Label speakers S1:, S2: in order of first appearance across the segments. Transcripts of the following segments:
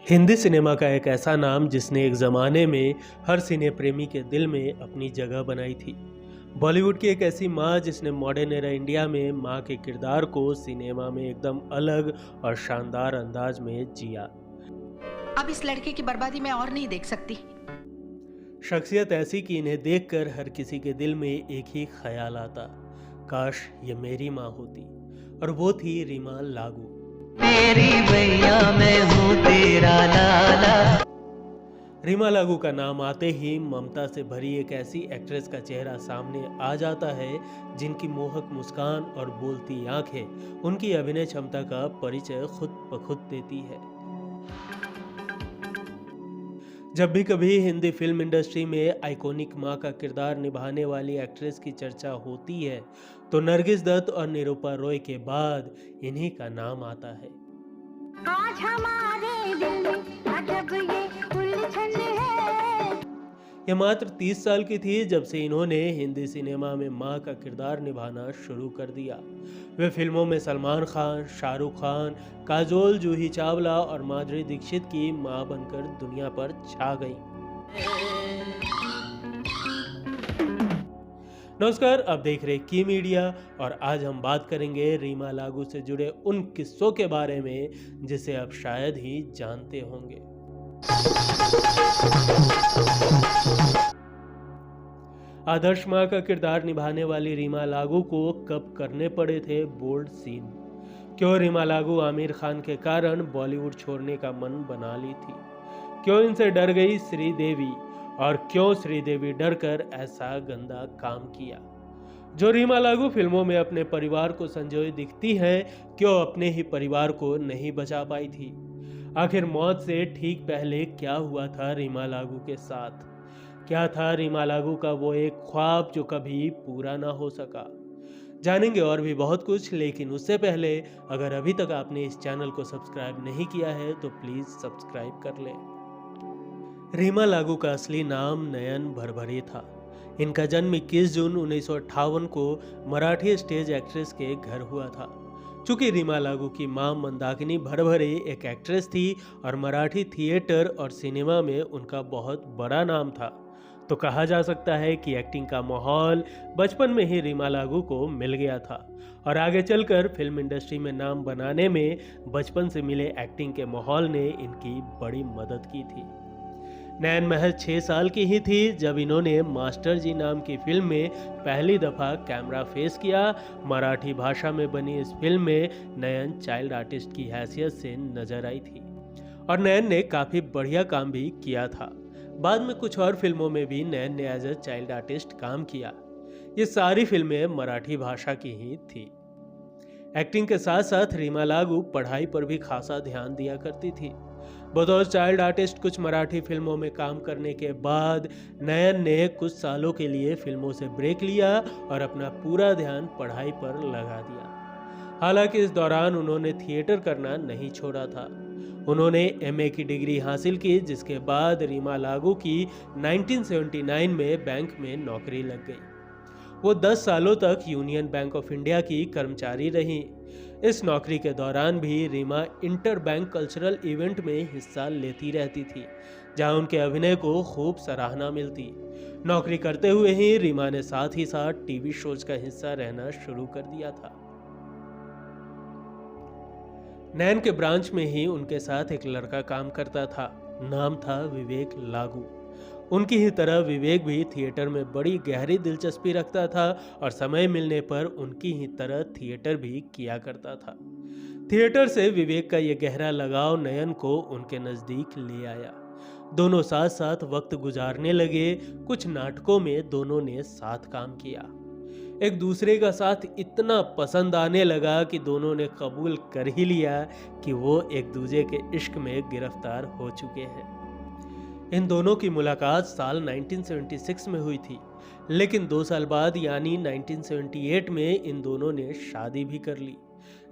S1: Hindi cinema का एक ऐसा नाम जिसने एक ज़माने में हर सिने प्रेमी के दिल में अपनी जगह बनाई थी। बॉलीवुड की एक ऐसी माँ जिसने मॉडर्न एरा इंडिया में माँ के किरदार को सिनेमा में एकदम अलग और शानदार अंदाज में जिया।
S2: अब इस लड़के की बर्बादी मैं और नहीं देख सकती।
S1: शख्सियत ऐसी कि इन्हें देखकर हर किसी के दिल में एक ही ख्याल आता, काश ये मेरी माँ होती। और वो थी रीमा लागू।
S3: तेरी भैया मैं हूँ तेरा लाला।
S1: रीमा लागू का नाम आते ही ममता से भरी एक ऐसी एक्ट्रेस का चेहरा सामने आ जाता है जिनकी मोहक मुस्कान और बोलती आंखें उनकी अभिनय क्षमता का परिचय खुद ब खुद देती है। जब भी कभी हिंदी फिल्म इंडस्ट्री में आइकॉनिक माँ का किरदार निभाने वाली एक्ट्रेस की चर्चा होती है तो नरगिस दत्त और निरूपा रॉय के बाद इन्हीं का नाम आता है।
S4: आज हमारे दिल में अजब ये उलझन है।
S1: यह मात्र 30 साल की थी जब से इन्होंने हिंदी सिनेमा में माँ का किरदार निभाना शुरू कर दिया। वे फिल्मों में सलमान खान, शाहरुख खान, काजोल, जूही चावला और माधुरी दीक्षित की माँ बनकर दुनिया पर छा गईं। नमस्कार, आप देख रहे की मीडिया और आज हम बात करेंगे रीमा लागू से जुड़े उन किस्सों के बारे में जिसे आप शायद ही जानते होंगे। आदर्श माँ का किरदार निभाने वाली रीमा लागू को कब करने पड़े थे बोल्ड सीन? क्यों रीमा लागू आमिर खान के कारण बॉलीवुड छोड़ने का मन बना ली थी? क्यों इनसे डर गई श्रीदेवी और क्यों श्रीदेवी डरकर ऐसा गंदा काम किया? जो रीमा लागू फिल्मों में अपने परिवार को संजोए दिखती हैं, क्यों अपने ही परिवार को नहीं बचा पाई थी? आखिर मौत से ठीक पहले क्या हुआ था रीमा लागू के साथ? क्या था रीमा लागू का वो एक ख्वाब जो कभी पूरा ना हो सका? जानेंगे और भी बहुत कुछ, लेकिन उससे पहले अगर अभी तक आपने इस चैनल को सब्सक्राइब नहीं किया है तो प्लीज सब्सक्राइब कर लें। रीमा लागू का असली नाम नयन भरभरे था। इनका जन्म 21 जून 1958 को मराठी स्टेज एक्ट्रेस के घर हुआ था। चूंकि रीमा लागू की मां मंदाकिनी भरभरे एक एक्ट्रेस थी और मराठी थिएटर और सिनेमा में उनका बहुत बड़ा नाम था, तो कहा जा सकता है कि एक्टिंग का माहौल बचपन में ही रीमा लागू को मिल गया था और आगे चलकर फिल्म इंडस्ट्री में नाम बनाने में बचपन से मिले एक्टिंग के माहौल ने इनकी बड़ी मदद की थी। नयन महज 6 साल की ही थी जब इन्होंने मास्टर जी नाम की फिल्म में पहली दफा कैमरा फेस किया। मराठी भाषा में बनी इस फिल्म में नयन चाइल्ड आर्टिस्ट की हैसियत से नजर आई थी और नयन ने काफी बढ़िया काम भी किया था। बाद में कुछ और फिल्मों में भी नयन ने एज अ चाइल्ड आर्टिस्ट काम किया। ये सारी फिल्में मराठी भाषा की ही थी। एक्टिंग के साथ साथ रीमा लागू पढ़ाई पर भी खासा ध्यान दिया करती थी। बतौर चाइल्ड आर्टिस्ट कुछ मराठी फिल्मों में काम करने के बाद नयन ने कुछ सालों के लिए फिल्मों से ब्रेक लिया और अपना पूरा ध्यान पढ़ाई पर लगा दिया। हालांकि इस दौरान उन्होंने थिएटर करना नहीं छोड़ा था। उन्होंने एमए की डिग्री हासिल की, जिसके बाद रीमा लागू की 1979 में बैंक में नौकरी लग गई। वो 10 सालों तक यूनियन बैंक ऑफ इंडिया की कर्मचारी रहीं। इस नौकरी के दौरान भी Reema inter bank cultural event में हिस्सा लेती रहती थी, जहां उनके अभिनय को खूब सराहना मिलती। नौकरी करते हुए ही रीमा ने साथ ही साथ टीवी शोज का हिस्सा रहना शुरू कर दिया था। नयन के ब्रांच में ही उनके साथ एक लड़का काम करता था, नाम था विवेक लागू। उनकी ही तरह विवेक भी थिएटर में बड़ी गहरी दिलचस्पी रखता था और समय मिलने पर उनकी ही तरह थिएटर भी किया करता था। थिएटर से विवेक का ये गहरा लगाव नयन को उनके नज़दीक ले आया। दोनों साथ साथ वक्त गुजारने लगे। कुछ नाटकों में दोनों ने साथ काम किया। एक दूसरे का साथ इतना पसंद आने लगा कि दोनों ने कबूल कर ही लिया कि वो एक दूसरे के इश्क में गिरफ्तार हो चुके हैं। इन दोनों की मुलाकात साल 1976 में हुई थी, लेकिन 2 साल बाद यानी 1978 में इन दोनों ने शादी भी कर ली।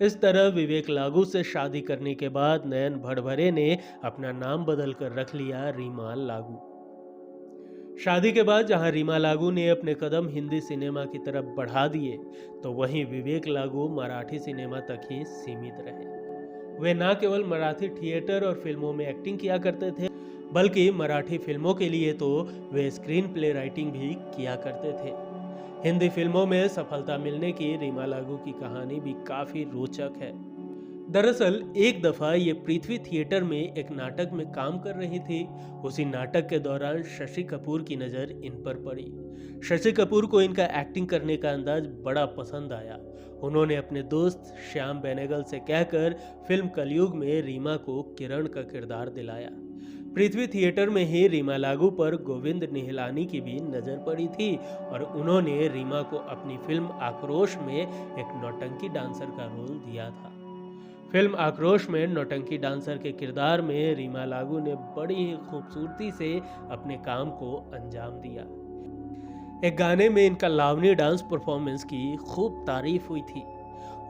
S1: इस तरह विवेक लागू से शादी करने के बाद नयन भरभरे ने अपना नाम बदलकर रख लिया रीमा लागू। शादी के बाद जहां रीमा लागू ने अपने कदम हिंदी सिनेमा की तरफ बढ़ा दिए, तो वहीं विवेक लागू मराठी सिनेमा तक ही सीमित रहे। वे न केवल मराठी थिएटर और फिल्मों में एक्टिंग किया करते थे, बल्कि मराठी फिल्मों के लिए तो वे स्क्रीन प्ले राइटिंग भी किया करते थे। हिंदी फिल्मों में सफलता मिलने की रीमा लागू की कहानी भी काफी रोचक है। दरअसल एक दफा ये पृथ्वी थिएटर में एक नाटक में काम कर रही थी। उसी नाटक के दौरान शशि कपूर की नज़र इन पर पड़ी। शशि कपूर को इनका एक्टिंग करने का अंदाज बड़ा पसंद आया। उन्होंने अपने दोस्त श्याम बेनेगल से कहकर फिल्म कलयुग में रीमा को किरण का किरदार दिलाया। पृथ्वी थिएटर में ही रीमा लागू पर गोविंद निहलानी की भी नज़र पड़ी थी और उन्होंने रीमा को अपनी फिल्म आक्रोश में एक नौटंकी डांसर का रोल दिया था। फिल्म आक्रोश में नौटंकी डांसर के किरदार में रीमा लागू ने बड़ी ही खूबसूरती से अपने काम को अंजाम दिया। एक गाने में इनका लावनी डांस परफॉर्मेंस की खूब तारीफ हुई थी।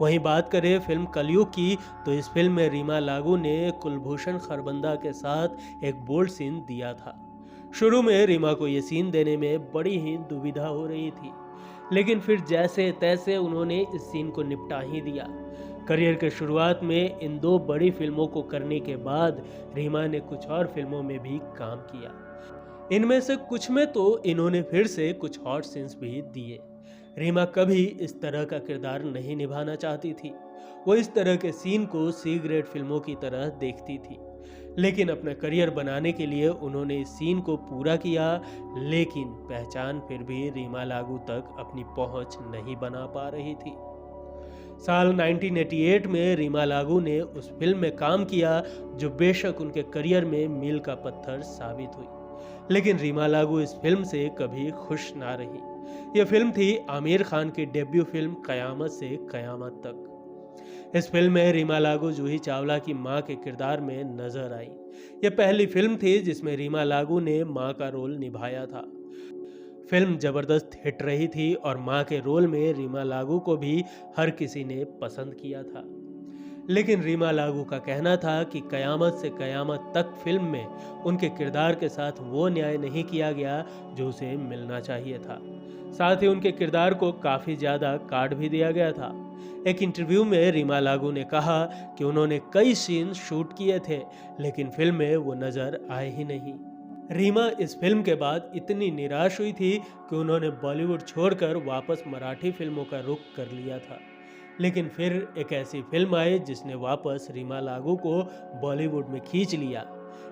S1: वहीं बात करें फिल्म कलयुग की, तो इस फिल्म में रीमा लागू ने कुलभूषण खरबंदा के साथ एक बोल्ड सीन दिया था। शुरू में रीमा को यह सीन देने में बड़ी ही दुविधा हो रही थी, लेकिन फिर जैसे तैसे उन्होंने इस सीन को निपटा ही दिया। करियर के शुरुआत में इन 2 बड़ी फिल्मों को करने के बाद रीमा ने कुछ और फिल्मों में भी काम किया। इनमें से कुछ में तो इन्होंने फिर से कुछ हॉट सीन्स भी दिए। रीमा कभी इस तरह का किरदार नहीं निभाना चाहती थी। वो इस तरह के सीन को सी ग्रेड फिल्मों की तरह देखती थी, लेकिन अपना करियर बनाने के लिए उन्होंने इस सीन को पूरा किया। लेकिन पहचान फिर भी रीमा लागू तक अपनी पहुंच नहीं बना पा रही थी। साल 1988 में रीमा लागू ने उस फिल्म में काम किया जो बेशक उनके करियर में मील का पत्थर साबित हुई, लेकिन रीमा लागू इस फिल्म से कभी खुश ना रही। यह फिल्म थी आमिर खान की डेब्यू फिल्म कयामत से कयामत तक। इस फिल्म में रीमा लागू जूही चावला की मां के किरदार में नजर आई। यह पहली फिल्म थी जिसमें रीमा लागू ने मां का रोल निभाया था। फिल्म जबरदस्त हिट रही थी और मां के रोल में रीमा लागू को भी हर किसी ने पसंद किया था। लेकिन रीमा लागू का कहना था कि कयामत से कयामत तक फिल्म में उनके किरदार के साथ वो न्याय नहीं किया गया जो उसे मिलना चाहिए था। साथ ही उनके किरदार को काफ़ी ज़्यादा काट भी दिया गया था। एक इंटरव्यू में रीमा लागू ने कहा कि उन्होंने कई सीन शूट किए थे, लेकिन फिल्म में वो नज़र आए ही नहीं। रीमा इस फिल्म के बाद इतनी निराश हुई थी कि उन्होंने बॉलीवुड छोड़कर वापस मराठी फिल्मों का रुख कर लिया था। लेकिन फिर एक ऐसी फिल्म आई जिसने वापस रीमा लागू को बॉलीवुड में खींच लिया।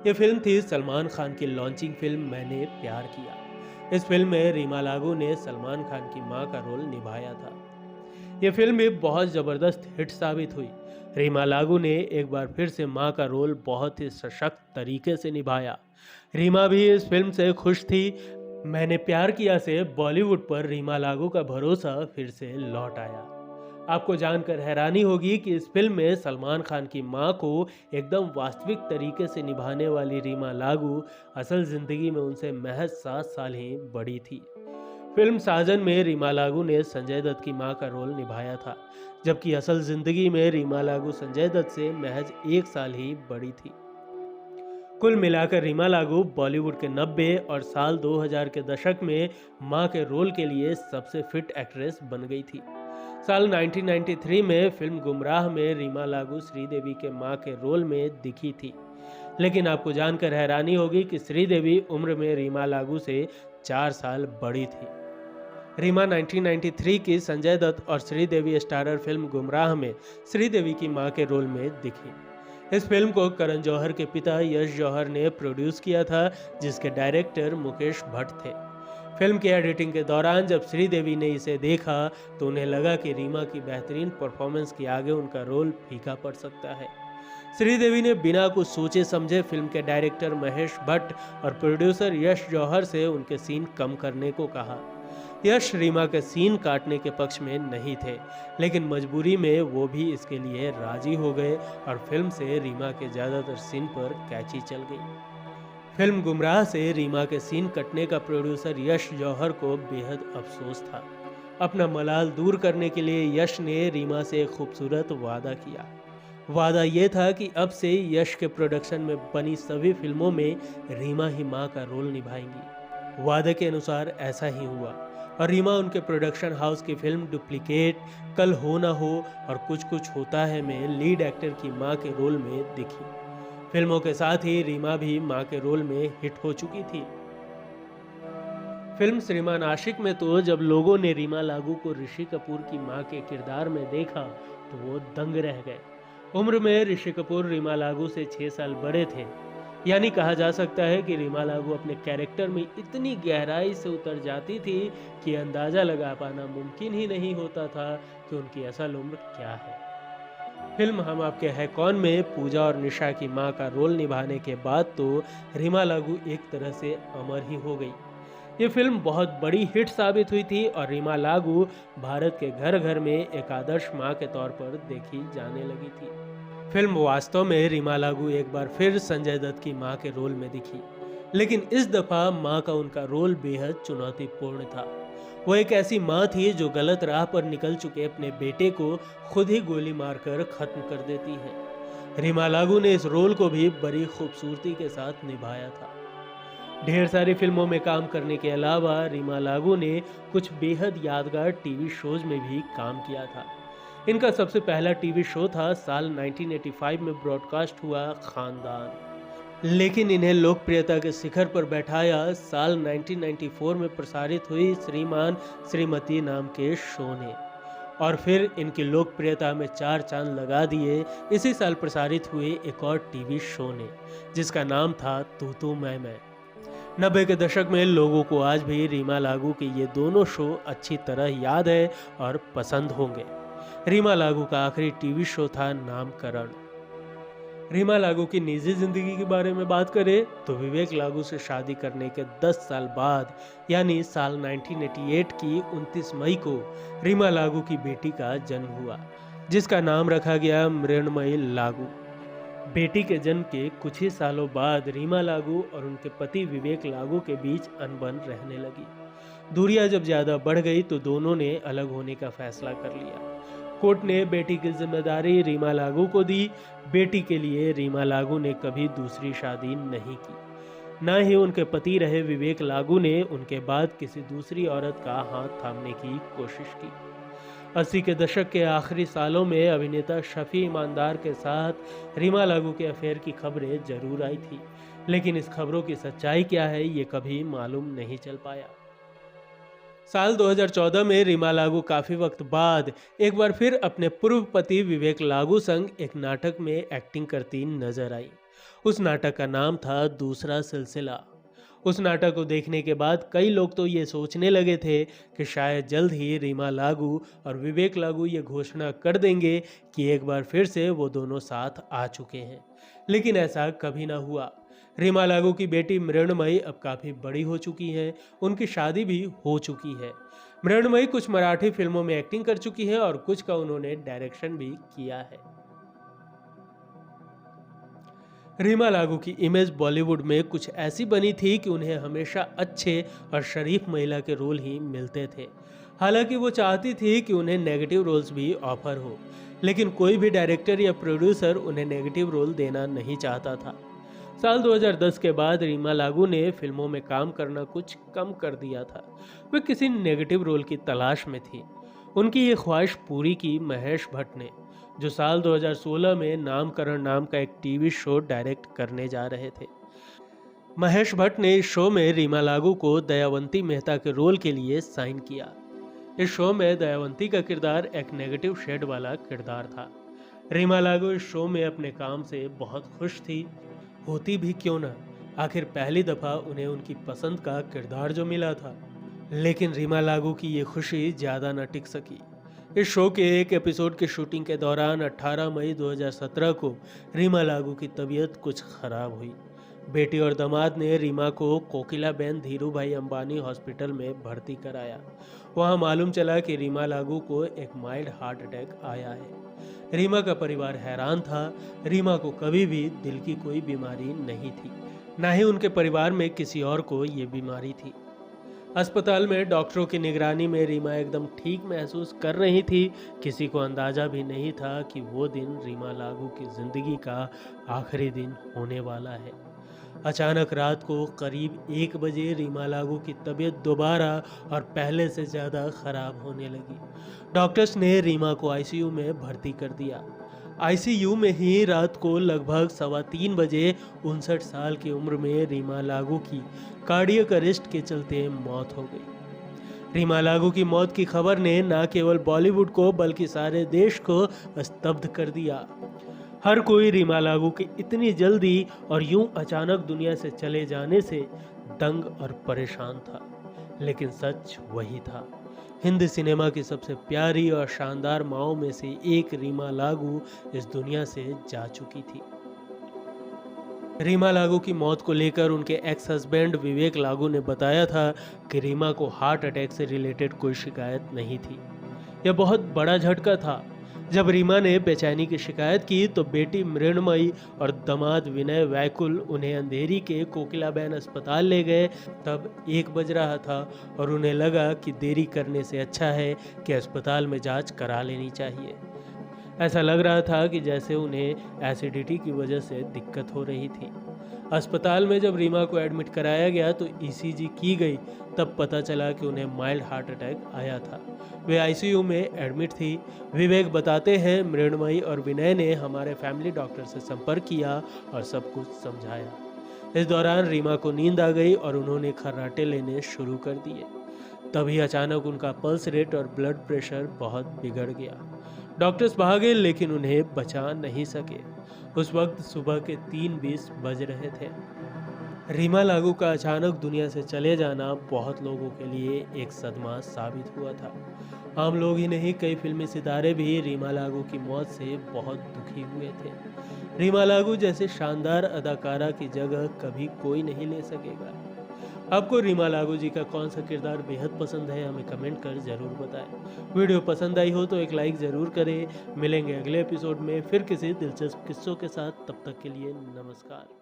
S1: ये फिल्म थी सलमान खान की लॉन्चिंग फिल्म मैंने प्यार किया। इस फिल्म में रीमा लागू ने सलमान खान की मां का रोल निभाया था। ये फिल्म भी बहुत ज़बरदस्त हिट साबित हुई। रीमा लागू ने एक बार फिर से मां का रोल बहुत ही सशक्त तरीके से निभाया। रीमा भी इस फिल्म से खुश थी। मैंने प्यार किया से बॉलीवुड पर रीमा लागू का भरोसा फिर से लौट आया। आपको जानकर हैरानी होगी कि इस फिल्म में सलमान खान की मां को एकदम वास्तविक तरीके से निभाने वाली रीमा लागू असल जिंदगी में उनसे महज 7 साल ही बड़ी थी। फिल्म साजन में रीमा लागू ने संजय दत्त की मां का रोल निभाया था, जबकि असल जिंदगी में रीमा लागू संजय दत्त से महज 1 साल ही बड़ी थी। कुल मिलाकर रीमा लागू बॉलीवुड के 90 और साल 2000 के दशक में मां के रोल के लिए सबसे फिट एक्ट्रेस बन गई थी। साल 1993 में फिल्म गुमराह में रीमा लागू श्रीदेवी के मां के रोल में दिखी थी। लेकिन आपको जानकर हैरानी होगी कि श्रीदेवी उम्र में रीमा लागू से 4 साल बड़ी थी। रीमा 1993 की संजय दत्त और श्रीदेवी स्टारर फिल्म गुमराह में श्रीदेवी की मां के रोल में दिखी। इस फिल्म को करण जौहर के पिता यश जौहर ने प्रोड्यूस किया था, जिसके डायरेक्टर मुकेश भट्ट थे। फिल्म की एडिटिंग के दौरान जब श्रीदेवी ने इसे देखा तो उन्हें लगा कि रीमा की बेहतरीन परफॉर्मेंस के आगे उनका रोल फीका पड़ सकता है। श्रीदेवी ने बिना कुछ सोचे समझे फिल्म के डायरेक्टर महेश भट्ट और प्रोड्यूसर यश जौहर से उनके सीन कम करने को कहा। यश रीमा के सीन काटने के पक्ष में नहीं थे, लेकिन मजबूरी में वो भी इसके लिए राजी हो गए और फिल्म से रीमा के ज़्यादातर सीन पर कैची चल गई। फिल्म गुमराह से रीमा के सीन कटने का प्रोड्यूसर यश जौहर को बेहद अफसोस था। अपना मलाल दूर करने के लिए यश ने रीमा से एक खूबसूरत वादा किया। वादा ये था कि अब से यश के प्रोडक्शन में बनी सभी फिल्मों में रीमा ही मां का रोल निभाएंगी। वादे के अनुसार ऐसा ही हुआ और रीमा उनके प्रोडक्शन हाउस की फिल्म डुप्लीकेट, कल हो ना हो और कुछ कुछ होता है में लीड एक्टर की मां के रोल में दिखी। फिल्मों के साथ ही रीमा भी मां के रोल में हिट हो चुकी थी। फिल्म श्रीमान आशिक में तो जब लोगों ने रीमा लागू को ऋषि कपूर की मां के किरदार में देखा तो वो दंग रह गए। उम्र में ऋषि कपूर रीमा लागू से 6 साल बड़े थे, यानी कहा जा सकता है कि रीमा लागू अपने कैरेक्टर में इतनी गहराई से उतर जाती थी कि अंदाजा लगा पाना मुमकिन ही नहीं होता था कि उनकी असल उम्र क्या है। फिल्म हम आपके है कौन में पूजा और निशा की मां का रोल निभाने के बाद तो रीमा लागू एक तरह से अमर ही हो गई। ये फिल्म बहुत बड़ी हिट साबित हुई थी और रीमा लागू भारत के घर घर में एक आदर्श मां के तौर पर देखी जाने लगी थी। फिल्म वास्तव में रीमा लागू एक बार फिर संजय दत्त की मां के रोल में दिखी, लेकिन इस दफा मां का उनका रोल बेहद चुनौतीपूर्ण था। वो एक ऐसी मां थी जो गलत राह पर निकल चुके अपने बेटे को खुद ही गोली मारकर खत्म कर देती है। रीमा लागू ने इस रोल को भी बड़ी खूबसूरती के साथ निभाया था। ढेर सारी फिल्मों में काम करने के अलावा रीमा लागू ने कुछ बेहद यादगार टीवी शोज में भी काम किया था। इनका सबसे पहला टीवी शो था साल 1985 में ब्रॉडकास्ट हुआ खानदान, लेकिन इन्हें लोकप्रियता के शिखर पर बैठाया साल 1994 में प्रसारित हुई श्रीमान श्रीमती नाम के शो ने, और फिर इनकी लोकप्रियता में 4 चांद लगा दिए इसी साल प्रसारित हुए एक और टीवी शो ने, जिसका नाम था तू मैं। 90 के दशक में लोगों को आज भी रीमा लागू के ये दोनों शो अच्छी तरह याद है और पसंद होंगे। रीमा लागू का आखिरी टीवी शो था नामकरण। रीमा लागू की निजी जिंदगी के बारे में बात करें तो विवेक लागू से शादी करने के 10 साल बाद यानी साल 1988 की 29 मई को रीमा लागू की बेटी का जन्म हुआ, जिसका नाम रखा गया मृण्मयी लागू। बेटी के जन्म के कुछ ही सालों बाद रीमा लागू और उनके पति विवेक लागू के बीच अनबन रहने लगी। दूरियां जब ज्यादा बढ़ गई तो दोनों ने अलग होने का फैसला कर लिया। कोर्ट ने बेटी की जिम्मेदारी रीमा लागू को दी। बेटी के लिए रीमा लागू ने कभी दूसरी शादी नहीं की, न ही उनके पति रहे विवेक लागू ने उनके बाद किसी दूसरी औरत का हाथ थामने की कोशिश की। 80 के दशक के आखिरी सालों में अभिनेता शफी ईमानदार के साथ रीमा लागू के अफेयर की खबरें जरूर आई थी, लेकिन इस खबरों की सच्चाई क्या है ये कभी मालूम नहीं चल पाया। साल 2014 में रीमा लागू काफी वक्त बाद एक बार फिर अपने पूर्व पति विवेक लागू संग एक नाटक में एक्टिंग करती नजर आई। उस नाटक का नाम था दूसरा सिलसिला। उस नाटक को देखने के बाद कई लोग तो ये सोचने लगे थे कि शायद जल्द ही रीमा लागू और विवेक लागू ये घोषणा कर देंगे कि एक बार फिर से वो दोनों साथ आ चुके हैं, लेकिन ऐसा कभी ना हुआ। रीमा लागू की बेटी मृण्मयी अब काफ़ी बड़ी हो चुकी हैं, उनकी शादी भी हो चुकी है। मृण्मयी कुछ मराठी फिल्मों में एक्टिंग कर चुकी है और कुछ का उन्होंने डायरेक्शन भी किया है। रीमा लागू की इमेज बॉलीवुड में कुछ ऐसी बनी थी कि उन्हें हमेशा अच्छे और शरीफ महिला के रोल ही मिलते थे। हालांकि वो चाहती थी कि उन्हें नेगेटिव रोल्स भी ऑफर हो, लेकिन कोई भी डायरेक्टर या प्रोड्यूसर उन्हें नेगेटिव रोल देना नहीं चाहता था। साल 2010 के बाद रीमा लागू ने फिल्मों में काम करना कुछ कम कर दिया था। वे किसी नेगेटिव रोल की तलाश में थी। उनकी ये ख्वाहिश पूरी की महेश भट्ट ने, जो साल 2016 में नामकरण नाम का एक टीवी शो डायरेक्ट करने जा रहे थे। महेश भट्ट ने इस शो में रीमा लागू को दयावंती मेहता के रोल के लिए साइन किया। इस शो में दयावंती का किरदार एक नेगेटिव शेड वाला किरदार था। रीमा लागू इस शो में अपने काम से बहुत खुश थी, होती भी क्यों ना, आखिर पहली दफा उन्हें उनकी पसंद का किरदार जो मिला था। लेकिन रीमा लागू की ये खुशी ज़्यादा न टिक सकी। इस शो के एक एपिसोड की शूटिंग के दौरान 18 मई 2017 को रीमा लागू की तबीयत कुछ खराब हुई। बेटी और दामाद ने रीमा को कोकिलाबेन धीरूभाई अंबानी हॉस्पिटल में भर्ती कराया। वहां मालूम चला कि रीमा लागू को एक माइल्ड हार्ट अटैक आया है। रीमा का परिवार हैरान था। रीमा को कभी भी दिल की कोई बीमारी नहीं थी, न ही उनके परिवार में किसी और को ये बीमारी थी। अस्पताल में डॉक्टरों की निगरानी में रीमा एकदम ठीक महसूस कर रही थी। किसी को अंदाजा भी नहीं था कि वो दिन रीमा लागू की जिंदगी का आखिरी दिन होने वाला है। अचानक रात को करीब 1 बजे रीमा लागू की तबीयत दोबारा और पहले से ज़्यादा खराब होने लगी। डॉक्टर्स ने रीमा को आईसीयू में भर्ती कर दिया। आईसीयू में ही रात को लगभग 3:15 बजे 59 साल की उम्र में रीमा लागू की कार्डियक अरेस्ट के चलते मौत हो गई। रीमा लागू की मौत की खबर ने न केवल बॉलीवुड को बल्कि सारे देश को स्तब्ध कर दिया। हर कोई रीमा लागू की इतनी जल्दी और यूं अचानक दुनिया से चले जाने से दंग और परेशान था। लेकिन सच वही था, हिंदी सिनेमा की सबसे प्यारी और शानदार माओं में से एक रीमा लागू इस दुनिया से जा चुकी थी। रीमा लागू की मौत को लेकर उनके एक्स हस्बैंड विवेक लागू ने बताया था कि रीमा को हार्ट अटैक से रिलेटेड कोई शिकायत नहीं थी। यह बहुत बड़ा झटका था। जब रीमा ने बेचैनी की शिकायत की तो बेटी मृण्मयी और दामाद विनय वैकुल उन्हें अंधेरी के कोकिलाबेन अस्पताल ले गए। तब 1 बज रहा था और उन्हें लगा कि देरी करने से अच्छा है कि अस्पताल में जांच करा लेनी चाहिए। ऐसा लग रहा था कि जैसे उन्हें एसिडिटी की वजह से दिक्कत हो रही थी। अस्पताल में जब रीमा को एडमिट कराया गया तो ईसीजी की गई, तब पता चला कि उन्हें माइल्ड हार्ट अटैक आया था। वे आईसीयू में एडमिट थी। विवेक बताते हैं, मृण्मयी और विनय ने हमारे फैमिली डॉक्टर से संपर्क किया और सब कुछ समझाया। इस दौरान रीमा को नींद आ गई और उन्होंने खर्राटे लेने शुरू कर दिए। तभी अचानक उनका पल्स रेट और ब्लड प्रेशर बहुत बिगड़ गया। डॉक्टर्स भागे लेकिन उन्हें बचा नहीं सके। उस वक्त सुबह के 3:20 बज रहे थे। रीमा लागू का अचानक दुनिया से चले जाना बहुत लोगों के लिए एक सदमा साबित हुआ था। आम लोग ही नहीं, कई फिल्मी सितारे भी रीमा लागू की मौत से बहुत दुखी हुए थे। रीमा लागू जैसे शानदार अदाकारा की जगह कभी कोई नहीं ले सकेगा। आपको रीमा लागू जी का कौन सा किरदार बेहद पसंद है, हमें कमेंट कर जरूर बताएं। वीडियो पसंद आई हो तो एक लाइक जरूर करें। मिलेंगे अगले एपिसोड में फिर किसी दिलचस्प किस्सों के साथ। तब तक के लिए नमस्कार।